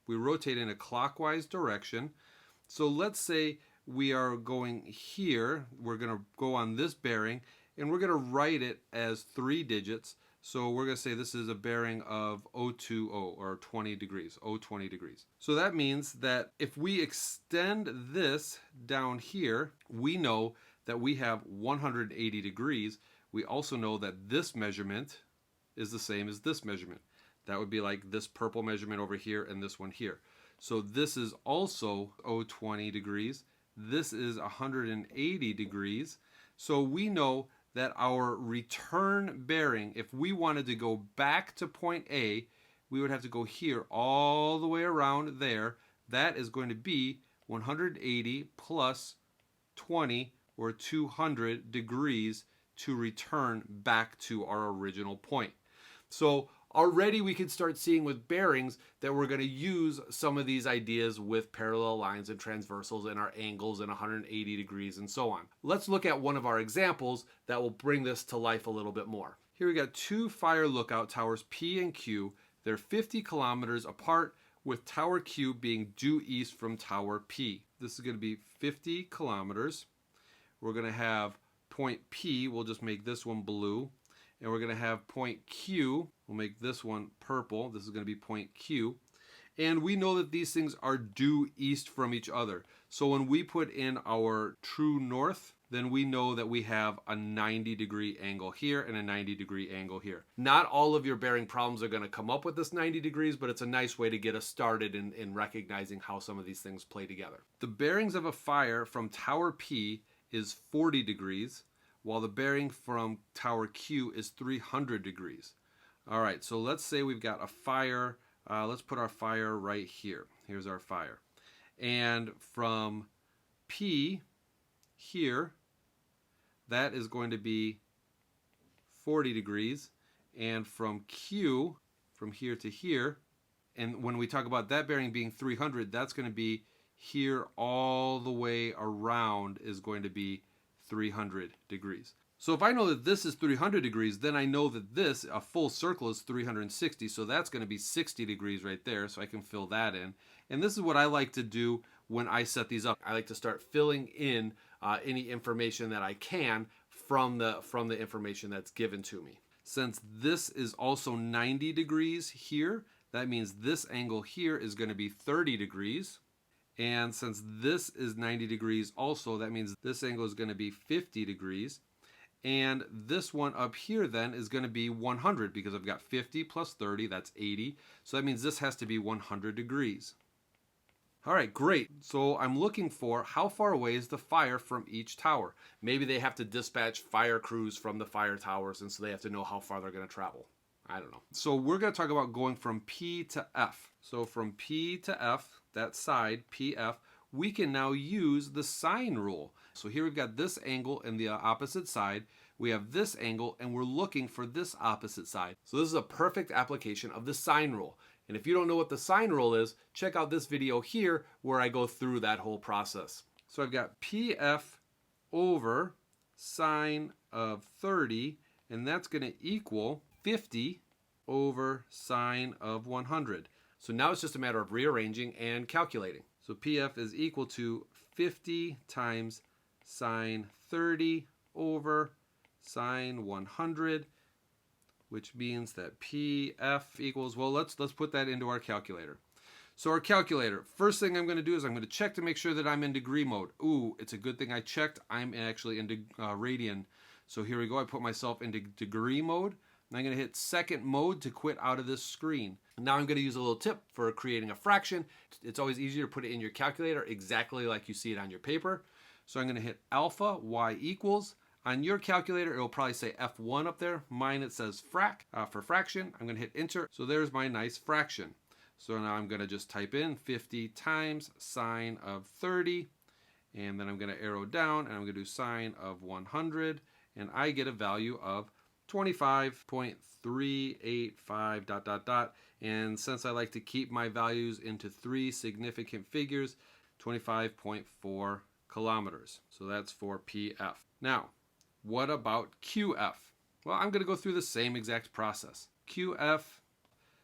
So let's say we are going here, we're going to go on this bearing, and we're going to write it as 3 digits. So we're going to say this is a bearing of 020, or 20 degrees, 020 degrees. So that means that if we extend this down here, we know that we have 180 degrees. We also know that this measurement is the same as this measurement. That would be like this purple measurement over here and this one here. So this is also 020 degrees. This is 180 degrees. So we know that our return bearing, if we wanted to go back to point A, we would have to go here all the way around there. That is going to be 180 plus 20, or 200 degrees to return back to our original point. So already we can start seeing with bearings that we're going to use some of these ideas with parallel lines and transversals and our angles and 180 degrees and so on. Let's look at one of our examples that will bring this to life a little bit more. Here we got two fire lookout towers P and Q. They're 50 kilometers apart, with tower Q being due east from tower P. This is going to be 50 kilometers. We're going to have point P, we'll just make this one blue, and we're going to have point Q. We'll make this one purple. This is going to be point Q. And we know that these things are due east from each other. So when we put in our true north, then we know that we have a 90-degree angle here and a 90-degree angle here. Not all of your bearing problems are going to come up with this 90 degrees, but it's a nice way to get us started in recognizing how some of these things play together. The bearings of a fire from tower P is 40 degrees, while the bearing from tower Q is 300 degrees. All right, so let's say we've got a fire. Let's put our fire right here. Here's our fire. And from P here, that is going to be 40 degrees. And from Q, from here to here, and when we talk about that bearing being 300, that's going to be here all the way around is going to be 300 degrees. So if I know that this is 300 degrees, then I know that this, a full circle, is 360. So that's going to be 60 degrees right there. So I can fill that in. And this is what I like to do when I set these up. I like to start filling in any information that I can from the information that's given to me. Since this is also 90 degrees here, that means this angle here is going to be 30 degrees. And since this is 90 degrees also, that means this angle is going to be 50 degrees. And this one up here then is going to be 100 because I've got 50 plus 30, that's 80. So that means this has to be 100 degrees. All right, great. So I'm looking for how far away is the fire from each tower. Maybe they have to dispatch fire crews from the fire towers, and so they have to know how far they're going to travel. I don't know. So we're going to talk about going from P to F. So from P to F, that side, PF, we can now use the sine rule. So here we've got this angle and the opposite side. We have this angle and we're looking for this opposite side. So this is a perfect application of the sine rule. And if you don't know what the sine rule is, check out this video here where I go through that whole process. So I've got PF over sine of 30, and that's going to equal 50 over sine of 100. So now it's just a matter of rearranging and calculating. So PF is equal to 50 times sine 30 over sine 100, which means that PF equals, well, let's put that into our calculator. So our calculator, first thing I'm going to do is I'm going to check to make sure that I'm in degree mode. Ooh, it's a good thing I checked. I'm actually in radian. So here we go. I put myself into degree mode. And I'm going to hit second mode to quit out of this screen. Now I'm going to use a little tip for creating a fraction. It's always easier to put it in your calculator exactly like you see it on your paper. So I'm going to hit alpha y equals. On your calculator, it will probably say F1 up there. Mine, it says frac for fraction. I'm going to hit enter. So there's my nice fraction. So now I'm going to just type in 50 times sine of 30. And then I'm going to arrow down and I'm going to do sine of 100. And I get a value of 25.385 ... And since I like to keep my values into 3 significant figures, 25.4 kilometers. So that's for PF. Now, what about QF? Well, I'm going to go through the same exact process. QF,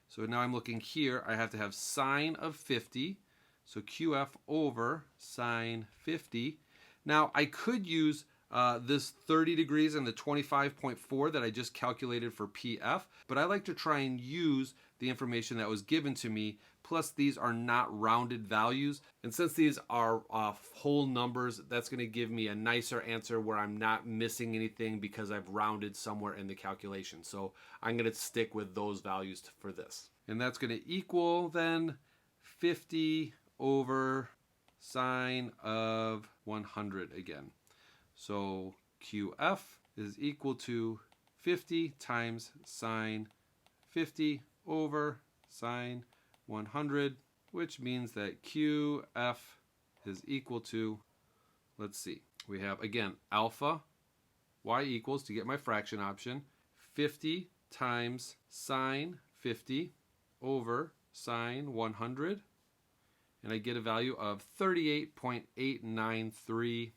so now I'm looking here, I have to have sine of 50. So QF over sine 50. Now, I could use this 30 degrees and the 25.4 that I just calculated for PF, but I like to try and use the information that was given to me, plus these are not rounded values. And since these are whole numbers, that's going to give me a nicer answer where I'm not missing anything because I've rounded somewhere in the calculation. So I'm going to stick with those values for this. And that's going to equal then 50 over sine of 100 again. So QF is equal to 50 times sine 50 over sine 100, which means that QF is equal to, let's see, we have again alpha y equals, to get my fraction option, 50 times sine 50 over sine 100, and I get a value of 38.893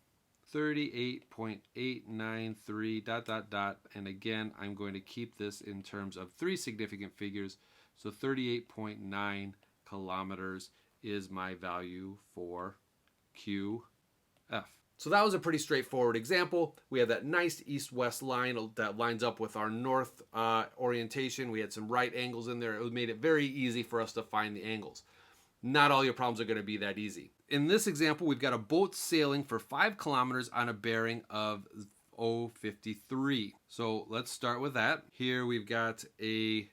and again I'm going to keep this in terms of 3 significant figures, so 38.9 kilometers is my value for QF. So that was a pretty straightforward example. We have that nice east-west line that lines up with our north orientation. We had some right angles in there. It made it very easy for us to find the angles. Not all your problems are going to be that easy. In this example, we've got a boat sailing for 5 kilometers on a bearing of 053. So let's start with that. Here we've got a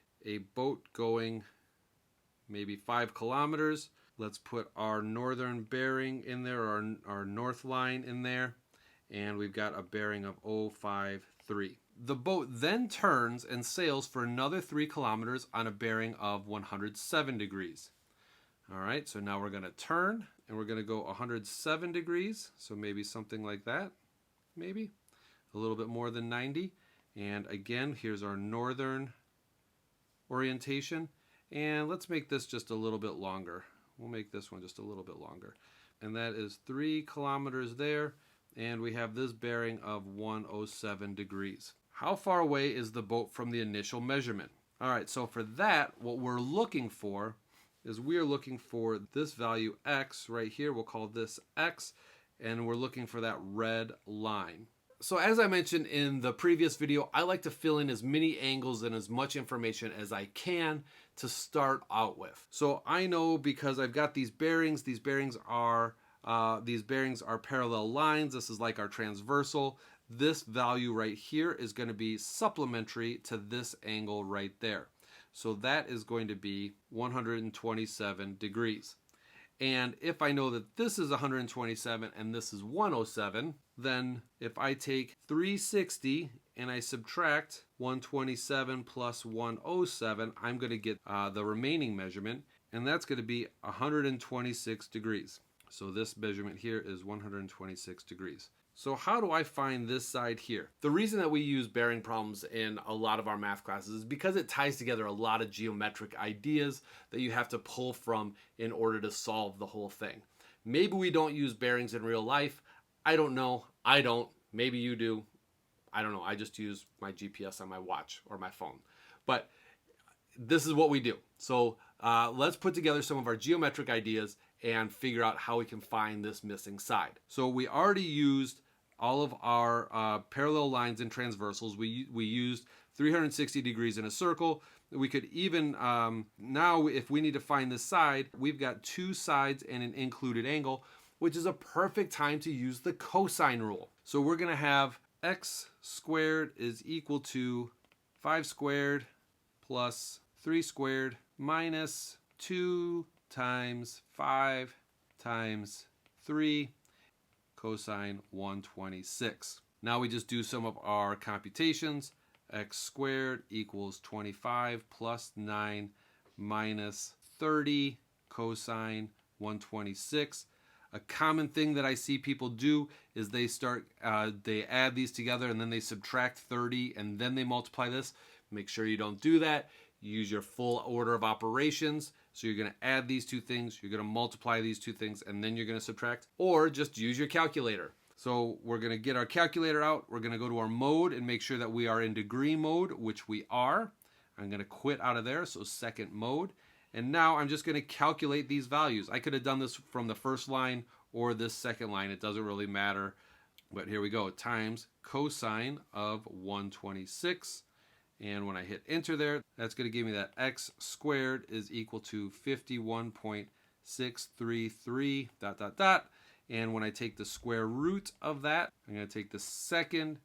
boat going maybe 5 kilometers. Let's put our northern bearing in there, our north line in there, and we've got a bearing of 053. The boat then turns and sails for another 3 kilometers on a bearing of 107 degrees. All right, so now we're going to turn, and we're going to go 107 degrees, so maybe something like that, maybe a little bit more than 90. And again, here's our northern orientation, and let's make this just a little bit longer. We'll make this one just a little bit longer. And that is 3 kilometers there. And we have this bearing of 107 degrees. How far away is the boat from the initial measurement? All right, so for that, what we're looking for is we are looking for this value x right here. We'll call this x. And we're looking for that red line. So as I mentioned in the previous video, I like to fill in as many angles and as much information as I can to start out with. So I know because I've got these bearings are parallel lines. This is like our transversal. This value right here is going to be supplementary to this angle right there. So that is going to be 127 degrees. And if I know that this is 127 and this is 107, then if I take 360 and I subtract 127 plus 107, I'm going to get the remaining measurement, and that's going to be 126 degrees. So this measurement here is 126 degrees. So how do I find this side here? The reason that we use bearing problems in a lot of our math classes is because it ties together a lot of geometric ideas that you have to pull from in order to solve the whole thing. Maybe we don't use bearings in real life. I don't know. I don't. Maybe you do. I don't know. I just use my GPS on my watch or my phone. But this is what we do. So let's put together some of our geometric ideas and figure out how we can find this missing side. So we already used all of our parallel lines and transversals. We used 360 degrees in a circle. We could even, now if we need to find this side, we've got 2 sides and an included angle, which is a perfect time to use the cosine rule. So we're going to have x squared is equal to 5 squared plus 3 squared minus 2 times 5 times 3 cosine 126. Now we just do some of our computations. X squared equals 25 plus 9 minus 30 cosine 126. A common thing that I see people do is they add these together and then they subtract 30 and then they multiply this. Make sure you don't do that. Use your full order of operations. So you're going to add these 2 things, you're going to multiply these 2 things, and then you're going to subtract. Or just use your calculator. So we're going to get our calculator out. We're going to go to our mode and make sure that we are in degree mode, which we are. I'm going to quit out of there, so second mode. And now I'm just going to calculate these values. I could have done this from the first line or this second line. It doesn't really matter. But here we go. Times cosine of 126. And when I hit enter there, that's going to give me that x squared is equal to 51.633 ... And when I take the square root of that, I'm going to take the second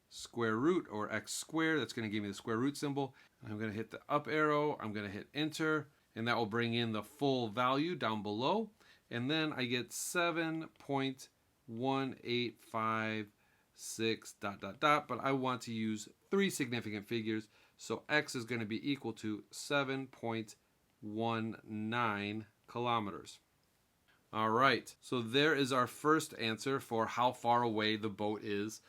square root, or x squared. That's going to give me the square root symbol. I'm going to hit the up arrow. I'm going to hit enter. And that will bring in the full value down below. And then I get 7.1856 ... But I want to use 3 significant figures, so x is going to be equal to 7.19 kilometers. All right, so there is our first answer for how far away the boat is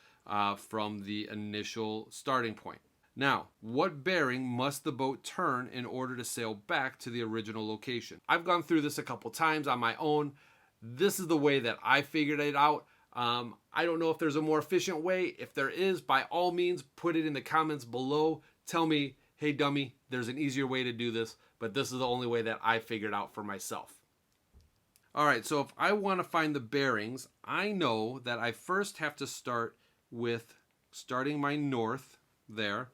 from the initial starting point. Now, what bearing must the boat turn in order to sail back to the original location? I've gone through this a couple times on my own. This is the way that I figured it out. I don't know if there's a more efficient way. If there is, by all means, put it in the comments below. Tell me, hey dummy, there's an easier way to do this, but this is the only way that I figured out for myself. All right, so if I want to find the bearings, I know that I first have to start with starting my north there,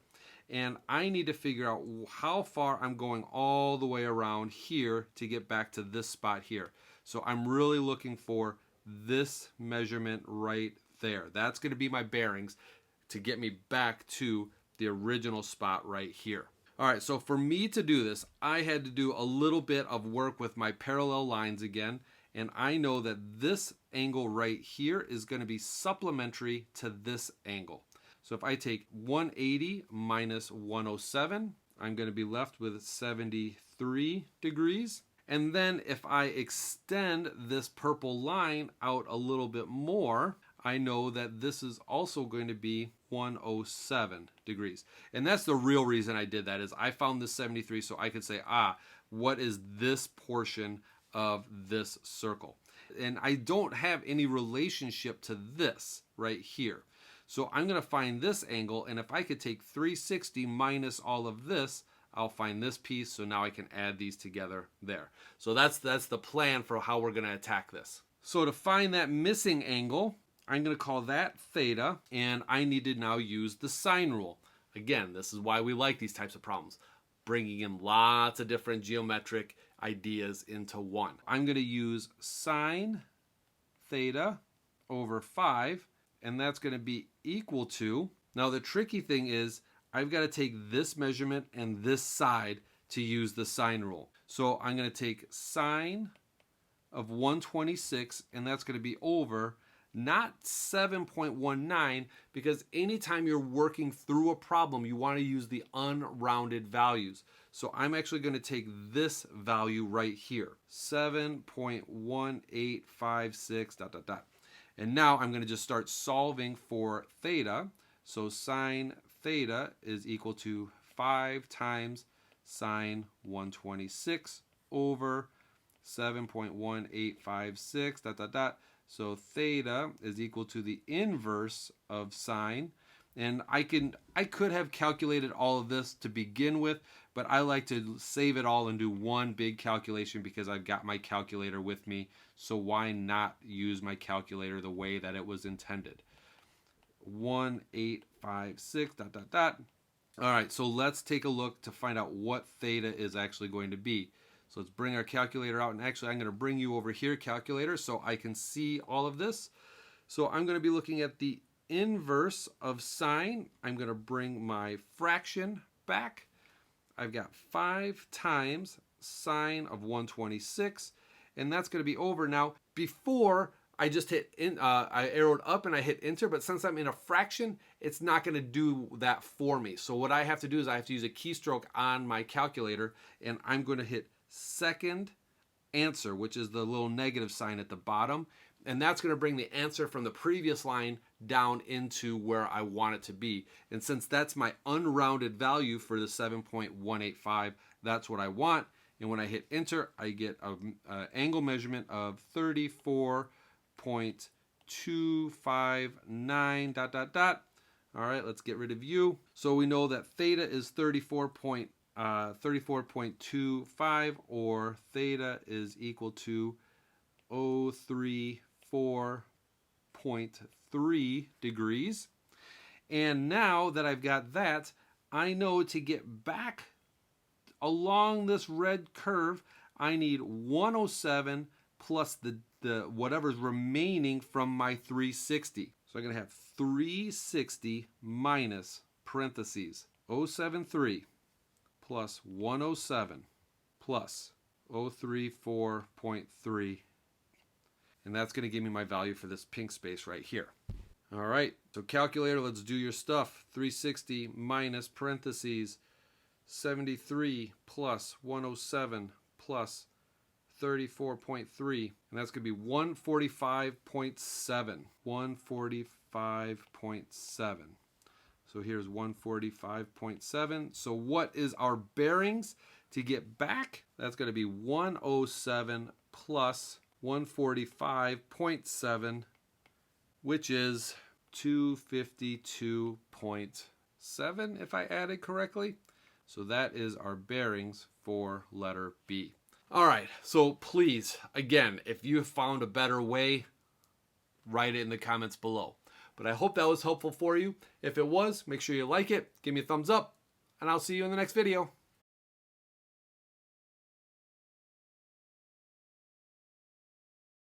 and I need to figure out how far I'm going all the way around here to get back to this spot here. So I'm really looking for this measurement right there. That's going to be my bearings to get me back to the original spot right here. All right, so for me to do this, I had to do a little bit of work with my parallel lines again, and I know that this angle right here is going to be supplementary to this angle. So if I take 180 minus 107, I'm going to be left with 73 degrees. And then if I extend this purple line out a little bit more, I know that this is also going to be 107 degrees. And that's the real reason I did that, is I found this 73 so I could say, what is this portion of this circle? And I don't have any relationship to this right here. So I'm going to find this angle, and if I could take 360 minus all of this, I'll find this piece, so now I can add these together there. So that's the plan for how we're going to attack this. So to find that missing angle, I'm going to call that theta, and I need to now use the sine rule. Again, this is why we like these types of problems, bringing in lots of different geometric ideas into one. I'm going to use sine theta over 5, and that's going to be equal to, now the tricky thing is, I've got to take this measurement and this side to use the sine rule. So I'm going to take sine of 126, and that's going to be over, not 7.19, because anytime you're working through a problem, you want to use the unrounded values. So I'm actually going to take this value right here, 7.1856, dot, dot, dot. And now I'm going to just start solving for theta. So sine theta is equal to 5 times sine 126 over 7.1856, dot, dot, dot. So theta is equal to the inverse of sine. And I could have calculated all of this to begin with, but I like to save it all and do one big calculation because I've got my calculator with me. So why not use my calculator the way that it was intended? 1856, dot, dot, dot. All right, so let's take a look to find out what theta is actually going to be. So let's bring our calculator out, and actually I'm going to bring you over here, calculator, so I can see all of this. So I'm going to be looking at the inverse of sine. I'm going to bring my fraction back. I've got 5 times sine of 126, and that's going to be over. Now, before I just hit, I arrowed up and I hit enter, but since I'm in a fraction, it's not going to do that for me. So what I have to do is I have to use a keystroke on my calculator, and I'm going to hit second answer, which is the little negative sign at the bottom. And that's going to bring the answer from the previous line down into where I want it to be. And since that's my unrounded value for the 7.185, that's what I want. And when I hit enter, I get an angle measurement of 34.259, dot, dot, dot. All right, let's get rid of u. So we know that theta is 34.25, or theta is equal to 034.3 degrees. And now that I've got that, I know to get back along this red curve, I need 107 plus the whatever's remaining from my 360. So I'm going to have 360 minus parentheses 073 plus 107 plus 034.3. And that's going to give me my value for this pink space right here. All right, so calculator, let's do your stuff. 360 minus parentheses 73 plus 107 plus 34.3. And that's going to be 145.7. 145.7. So here's 145.7. So what is our bearings to get back? That's going to be 107 plus 145.7, which is 252.7 if I added correctly. So that is our bearings for letter B. All right, so please, again, if you have found a better way, write it in the comments below. But I hope that was helpful for you. If it was, make sure you like it, give me a thumbs up, and I'll see you in the next video.